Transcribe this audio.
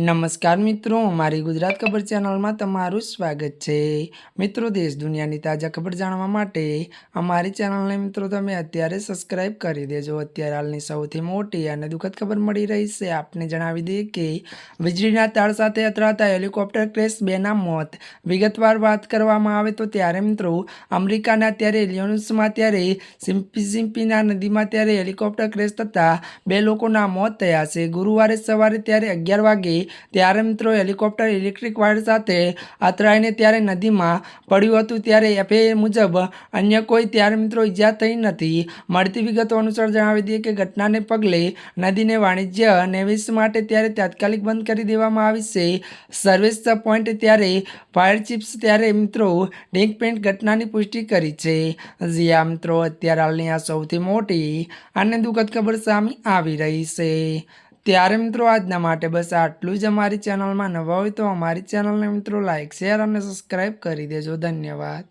નમસ્કાર મિત્રો, મારી ગુજરાત ખબર ચેનલમાં તમારું સ્વાગત છે। મિત્રો, દેશ દુનિયાની તાજા ખબર જાણવા માટે અમારી ચેનલને મિત્રો તમે અત્યારે સબસ્ક્રાઇબ કરી દેજો। અત્યારે હાલની સૌથી મોટી અને દુઃખદ ખબર મળી રહી છે। આપને જણાવી દઈએ કે વીજળીના તાર સાથે અથડાતા હેલિકોપ્ટર ક્રેશ, 2ના મોત। વિગતવાર વાત કરવામાં આવે તો ત્યારે મિત્રો અમેરિકાના ત્યારે ઇલિનોઇસમાં ત્યારે મિસિસિપીના નદીમાં ત્યારે હેલિકોપ્ટર ક્રેશ થતાં 2 લોકોના મોત થયા છે। ગુરુવારે સવારે ત્યારે 11 વાગે ત્યારે મિત્રો હેલિકોપ્ટર ઇલેક્ટ્રિક વાયર સાથે અથડાઈને ત્યારે નદીમાં પડ્યું હતું। ત્યારે એફએએ મુજબ અન્ય કોઈ ત્યારે મિત્રો ઈજા થઈ નથી। મળતી વિગતો અનુસાર જણાવી દઈએ કે ઘટનાને પગલે નદીને વાણિજ્ય નેવિસ માટે ત્યારે તાત્કાલિક બંધ કરી દેવામાં આવી છે। સર્વિસ પોઈન્ટ ત્યારે ફાયર ચીફ્સ ત્યારે મિત્રો ડિંક પેન્ટ ઘટનાની પુષ્ટિ કરી છે। જ્યાં મિત્રો અત્યારે હાલની આ સૌથી મોટી અને દુઃખદ ખબર સામે આવી રહી છે। ત્યારે મિત્રો આજના માટે બસ આટલું જ। અમારી ચેનલમાં નવા હોય તો અમારી ચેનલને મિત્રો લાઇક, શેર અને સબસ્ક્રાઈબ કરી દેજો। ધન્યવાદ।